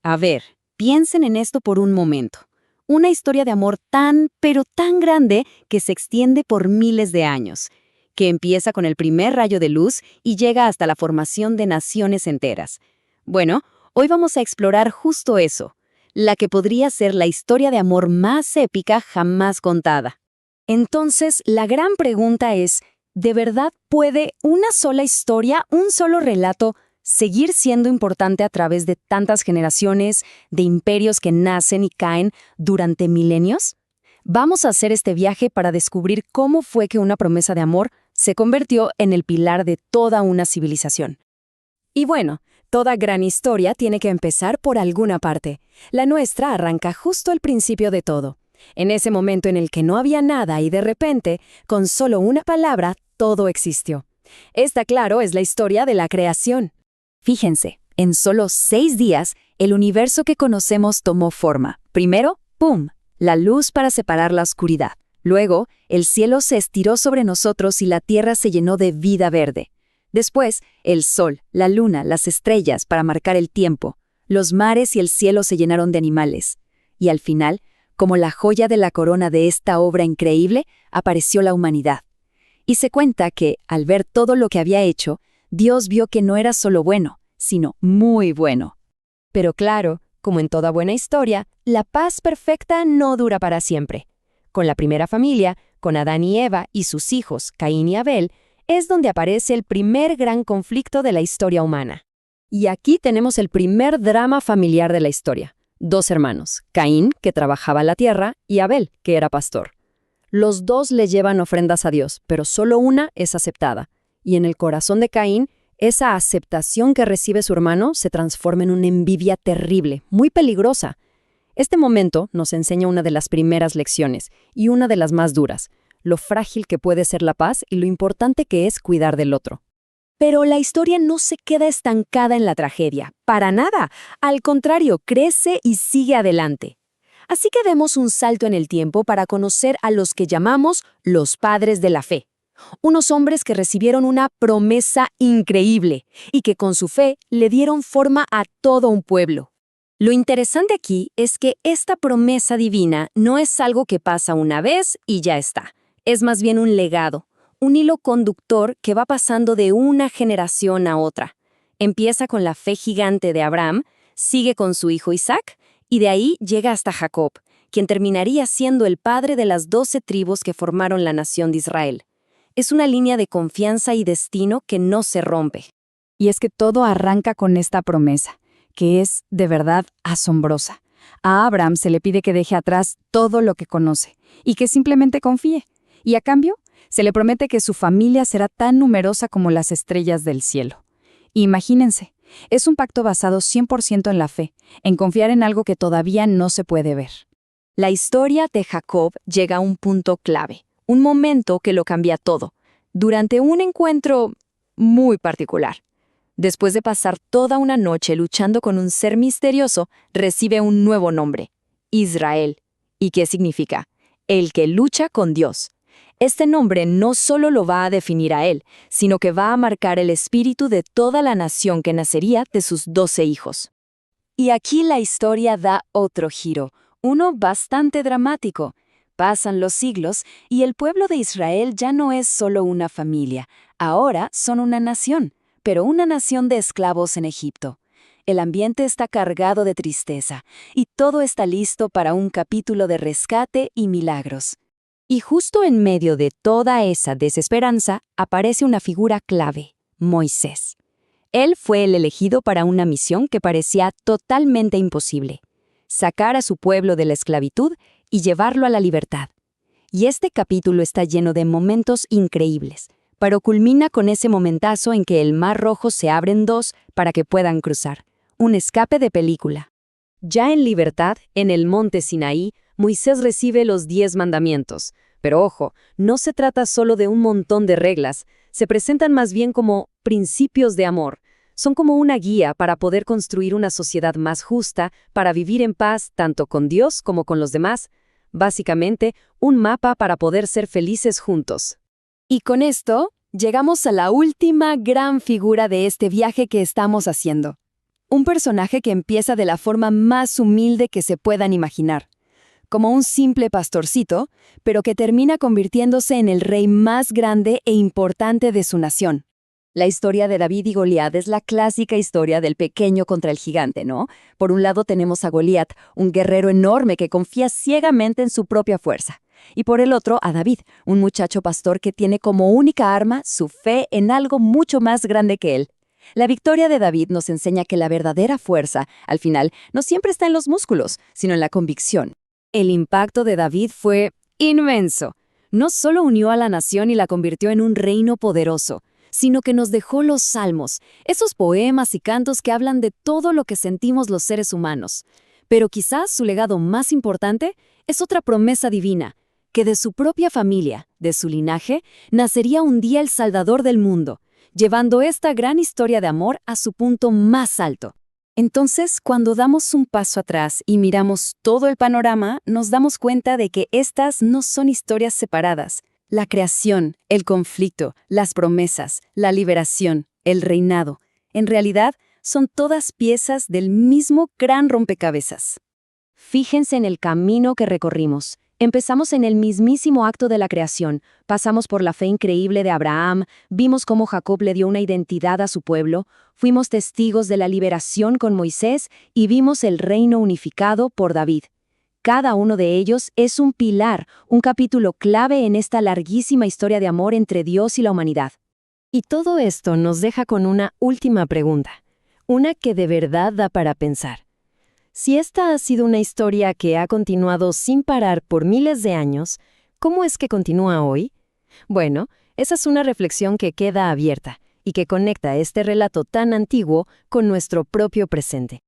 A ver, piensen en esto por un momento. Una historia de amor tan, pero tan grande que se extiende por miles de años, que empieza con el primer rayo de luz y llega hasta la formación de naciones enteras. Bueno, hoy vamos a explorar justo eso, la que podría ser la historia de amor más épica jamás contada. Entonces, la gran pregunta es, ¿de verdad puede una sola historia, un solo relato, seguir siendo importante a través de tantas generaciones, de imperios que nacen y caen durante milenios? Vamos a hacer este viaje para descubrir cómo fue que una promesa de amor se convirtió en el pilar de toda una civilización. Y bueno, toda gran historia tiene que empezar por alguna parte. La nuestra arranca justo al principio de todo. En ese momento en el que no había nada y de repente, con solo una palabra, todo existió. Esta, claro, es la historia de la creación. Fíjense, en solo 6 días, el universo que conocemos tomó forma. Primero, ¡pum!, la luz para separar la oscuridad. Luego, el cielo se estiró sobre nosotros y la tierra se llenó de vida verde. Después, el sol, la luna, las estrellas para marcar el tiempo. Los mares y el cielo se llenaron de animales. Y al final, como la joya de la corona de esta obra increíble, apareció la humanidad. Y se cuenta que, al ver todo lo que había hecho, Dios vio que no era solo bueno, sino muy bueno. Pero claro, como en toda buena historia, la paz perfecta no dura para siempre. Con la primera familia, con Adán y Eva y sus hijos, Caín y Abel, es donde aparece el primer gran conflicto de la historia humana. Y aquí tenemos el primer drama familiar de la historia. 2 hermanos, Caín, que trabajaba la tierra, y Abel, que era pastor. Los 2 le llevan ofrendas a Dios, pero solo una es aceptada. Y en el corazón de Caín, esa aceptación que recibe su hermano se transforma en una envidia terrible, muy peligrosa. Este momento nos enseña una de las primeras lecciones, y una de las más duras, lo frágil que puede ser la paz y lo importante que es cuidar del otro. Pero la historia no se queda estancada en la tragedia, para nada. Al contrario, crece y sigue adelante. Así que demos un salto en el tiempo para conocer a los que llamamos los padres de la fe. Unos hombres que recibieron una promesa increíble y que con su fe le dieron forma a todo un pueblo. Lo interesante aquí es que esta promesa divina no es algo que pasa una vez y ya está. Es más bien un legado, un hilo conductor que va pasando de una generación a otra. Empieza con la fe gigante de Abraham, sigue con su hijo Isaac, y de ahí llega hasta Jacob, quien terminaría siendo el padre de las 12 tribus que formaron la nación de Israel. Es una línea de confianza y destino que no se rompe. Y es que todo arranca con esta promesa, que es de verdad asombrosa. A Abraham se le pide que deje atrás todo lo que conoce y que simplemente confíe. Y a cambio, se le promete que su familia será tan numerosa como las estrellas del cielo. Imagínense, es un pacto basado 100% en la fe, en confiar en algo que todavía no se puede ver. La historia de Jacob llega a un punto clave, un momento que lo cambia todo, durante un encuentro muy particular. Después de pasar toda una noche luchando con un ser misterioso, recibe un nuevo nombre, Israel. ¿Y qué significa? El que lucha con Dios. Este nombre no solo lo va a definir a él, sino que va a marcar el espíritu de toda la nación que nacería de sus 12 hijos. Y aquí la historia da otro giro, uno bastante dramático. Pasan los siglos y el pueblo de Israel ya no es solo una familia, ahora son una nación, pero una nación de esclavos en Egipto. El ambiente está cargado de tristeza y todo está listo para un capítulo de rescate y milagros. Y justo en medio de toda esa desesperanza aparece una figura clave, Moisés. Él fue el elegido para una misión que parecía totalmente imposible: sacar a su pueblo de la esclavitud y llevarlo a la libertad. Y este capítulo está lleno de momentos increíbles, pero culmina con ese momentazo en que el Mar Rojo se abre en 2 para que puedan cruzar. Un escape de película. Ya en libertad, en el monte Sinaí, Moisés recibe los 10 mandamientos. Pero ojo, no se trata solo de un montón de reglas, se presentan más bien como principios de amor. Son como una guía para poder construir una sociedad más justa, para vivir en paz tanto con Dios como con los demás. Básicamente, un mapa para poder ser felices juntos. Y con esto, llegamos a la última gran figura de este viaje que estamos haciendo. Un personaje que empieza de la forma más humilde que se puedan imaginar, como un simple pastorcito, pero que termina convirtiéndose en el rey más grande e importante de su nación. La historia de David y Goliat es la clásica historia del pequeño contra el gigante, ¿no? Por un lado tenemos a Goliat, un guerrero enorme que confía ciegamente en su propia fuerza. Y por el otro, a David, un muchacho pastor que tiene como única arma su fe en algo mucho más grande que él. La victoria de David nos enseña que la verdadera fuerza, al final, no siempre está en los músculos, sino en la convicción. El impacto de David fue inmenso. No solo unió a la nación y la convirtió en un reino poderoso, sino que nos dejó los salmos, esos poemas y cantos que hablan de todo lo que sentimos los seres humanos. Pero quizás su legado más importante es otra promesa divina, que de su propia familia, de su linaje, nacería un día el Salvador del mundo, llevando esta gran historia de amor a su punto más alto. Entonces, cuando damos un paso atrás y miramos todo el panorama, nos damos cuenta de que estas no son historias separadas. La creación, el conflicto, las promesas, la liberación, el reinado, en realidad son todas piezas del mismo gran rompecabezas. Fíjense en el camino que recorrimos. Empezamos en el mismísimo acto de la creación, pasamos por la fe increíble de Abraham, vimos cómo Jacob le dio una identidad a su pueblo, fuimos testigos de la liberación con Moisés y vimos el reino unificado por David. Cada uno de ellos es un pilar, un capítulo clave en esta larguísima historia de amor entre Dios y la humanidad. Y todo esto nos deja con una última pregunta, una que de verdad da para pensar. Si esta ha sido una historia que ha continuado sin parar por miles de años, ¿cómo es que continúa hoy? Bueno, esa es una reflexión que queda abierta y que conecta este relato tan antiguo con nuestro propio presente.